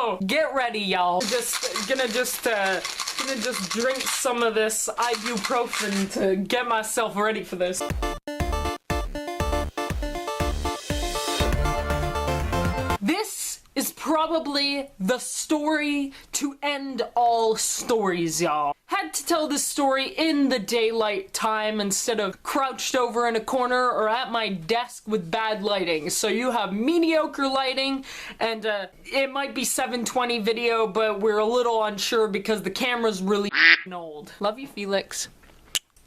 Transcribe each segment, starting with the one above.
So, get ready, y'all. Gonna just drink some of this ibuprofen to get myself ready for this. This is probably the story to end all stories, y'all. Had to tell this story in the daylight time instead of crouched over in a corner or at my desk with bad lighting. So you have mediocre lighting, and it might be 720 video, but we're a little unsure because the camera's really old. Love you, Felix.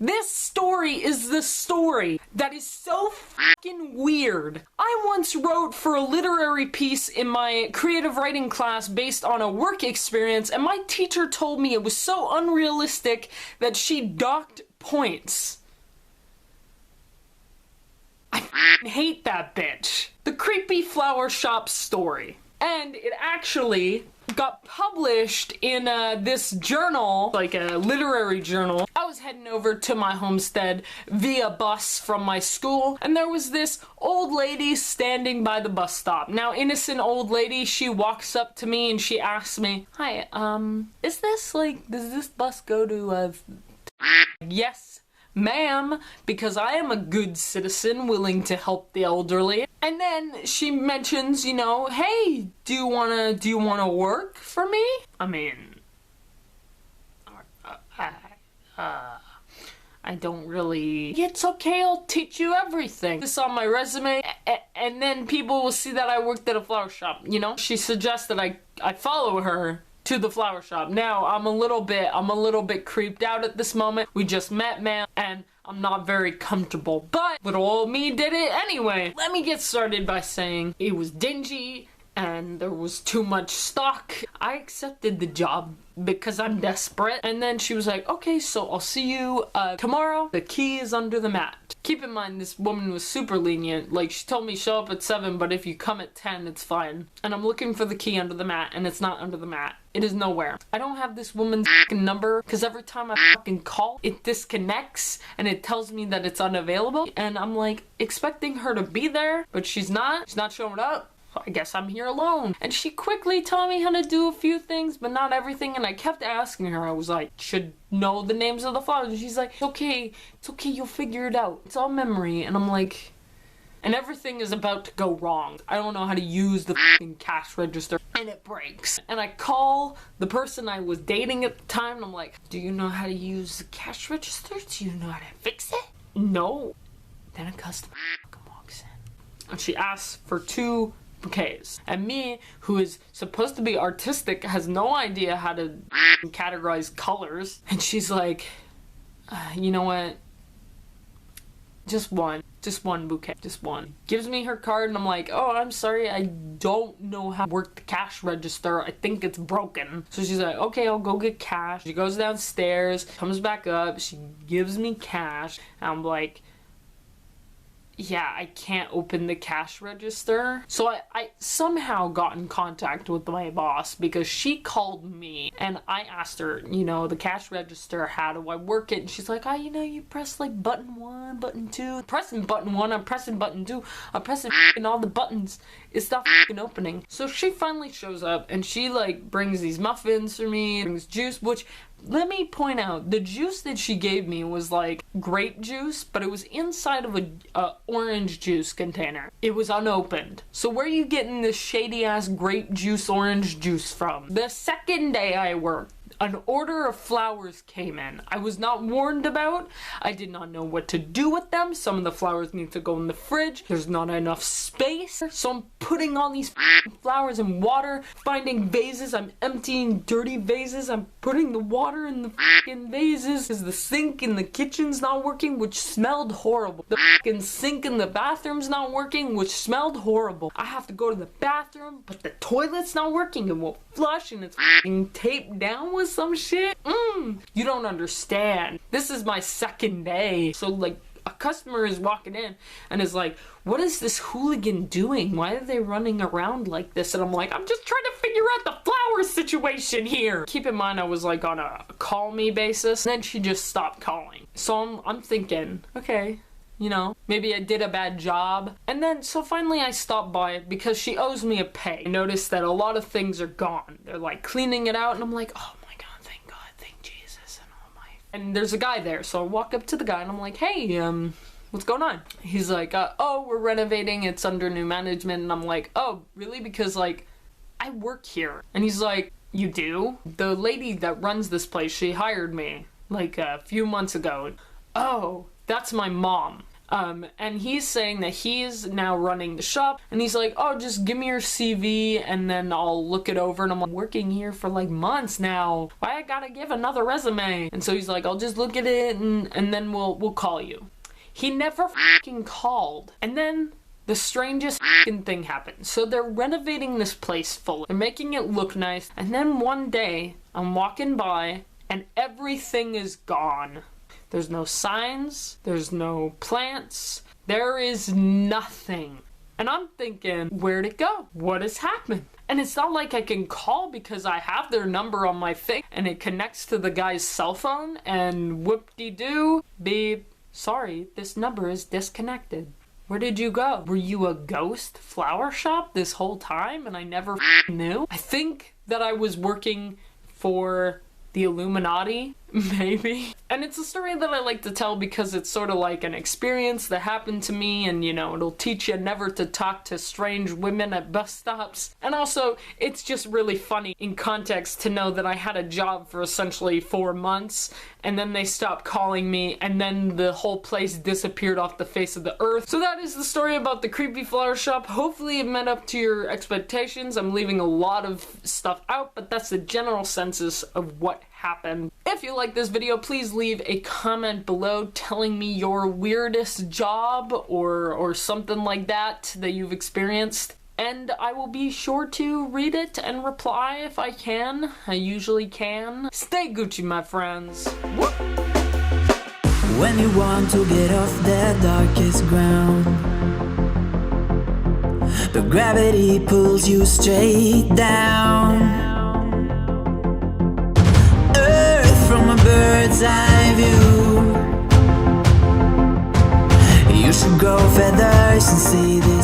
This story is the story that is so fucking weird. I once wrote for a literary piece in my creative writing class based on a work experience, and my teacher told me it was so unrealistic that she docked points. I fucking hate that bitch. The Creepy Flower Shop story. And it actually got published in this journal, like a literary journal. I was heading over to my homestead via bus from my school, and there was this old lady standing by the bus stop. Now, innocent old lady, she walks up to me and she asks me, "Hi, is this like, does this bus go to Yes, ma'am, because I am a good citizen willing to help the elderly." And then she mentions, you know, "Hey, do you wanna work for me?" I mean, I don't really... "It's okay, I'll teach you everything. This on my resume, and then people will see that I worked at a flower shop, you know?" She suggests that I follow her to the flower shop. Now, I'm a little bit creeped out at this moment. We just met, man, and I'm not very comfortable, but little old me did it anyway. Let me get started by saying it was dingy and there was too much stock. I accepted the job because I'm desperate, and then she was like, "Okay, so I'll see you tomorrow. The key is under the mat." Keep in mind, this woman was super lenient. Like, she told me show up at 7, but if you come at 10, it's fine. And I'm looking for the key under the mat, and it's not under the mat. It is nowhere. I don't have this woman's fucking number, because every time I fucking call, it disconnects, and it tells me that it's unavailable. And I'm like, expecting her to be there, but she's not. She's not showing up. I guess I'm here alone. And she quickly taught me how to do a few things, but not everything, and I kept asking her. I was like, should know the names of the flowers, and she's like, it's okay, you'll figure it out. It's all memory. And I'm like, and everything is about to go wrong. I don't know how to use the fucking cash register, and it breaks. And I call the person I was dating at the time, and I'm like, "Do you know how to use the cash register? Do you know how to fix it?" "No." Then a customer walks in, and she asks for 2 bouquets. And me, who is supposed to be artistic, has no idea how to categorize colors. And she's like, "You know what? Just one bouquet, just one." Gives me her card, and I'm like, "Oh, I'm sorry, I don't know how to work the cash register. I think it's broken." So she's like, "Okay, I'll go get cash." She goes downstairs, comes back up, she gives me cash, and I'm like, "Yeah, I can't open the cash register." So I somehow got in contact with my boss because she called me and I asked her, you know, the cash register, how do I work it? And she's like, you know, you press like button 1, button 2. Pressing button 1, I'm pressing button 2, I'm pressing all the buttons. It's not opening. So she finally shows up and she like brings these muffins for me, brings juice, which, let me point out, the juice that she gave me was like grape juice, but it was inside of a orange juice container. It was unopened. So where are you getting this shady ass grape juice, orange juice from? The second day I worked, an order of flowers came in. I was not warned about. I did not know what to do with them. Some of the flowers need to go in the fridge. There's not enough space. So I'm putting all these flowers in water, finding vases. I'm emptying dirty vases. I'm putting the water in the vases. Because the sink in the kitchen's not working, which smelled horrible. The sink in the bathroom's not working, which smelled horrible. I have to go to the bathroom, but the toilet's not working. It won't flush, and it's taped down with some shit. You don't understand. This is my second day. So like, a customer is walking in and is like, "What is this hooligan doing? Why are they running around like this?" And I'm like, "I'm just trying to figure out the flower situation here." Keep in mind, I was like on a call me basis, and then she just stopped calling. So I'm thinking, okay, you know, maybe I did a bad job. And then, so finally I stopped by because she owes me a pay. I noticed that a lot of things are gone. They're like cleaning it out and I'm like, oh my God, thank God, thank Jesus. And there's a guy there. So I walk up to the guy and I'm like, hey, what's going on? He's like, oh, we're renovating. It's under new management. And I'm like, oh, really? Because like, I work here. And he's like, you do? The lady that runs this place, she hired me like a few months ago. Oh, that's my mom. And he's saying that he's now running the shop, and he's like, oh, just give me your CV and then I'll look it over. And I'm like, working here for like months now. Why I gotta give another resume? And so he's like, I'll just look at it and then we'll call you. He never fucking called. And then the strangest fucking thing happened. So they're renovating this place fully. They're making it look nice. And then one day I'm walking by and everything is gone. There's no signs, there's no plants, there is nothing. And I'm thinking, where'd it go? What has happened? And it's not like I can call because I have their number on my thing and it connects to the guy's cell phone and whoop-de-doo, beep, sorry, this number is disconnected. Where did you go? Were you a ghost flower shop this whole time and I never knew? I think that I was working for the Illuminati, maybe. And it's a story that I like to tell because it's sort of like an experience that happened to me, and you know, it'll teach you never to talk to strange women at bus stops. And also, it's just really funny in context to know that I had a job for essentially 4 months, and then they stopped calling me, and then the whole place disappeared off the face of the earth. So that is the story about the creepy flower shop. Hopefully it met up to your expectations. I'm leaving a lot of stuff out, but that's the general census of what happened. If you like this video, please leave a comment below telling me your weirdest job or something like that you've experienced. And I will be sure to read it and reply if I can. I usually can. Stay Gucci, my friends. Whoop. When you want to get off the darkest ground, but gravity pulls you straight down. From a bird's eye view, you should grow feathers and see this.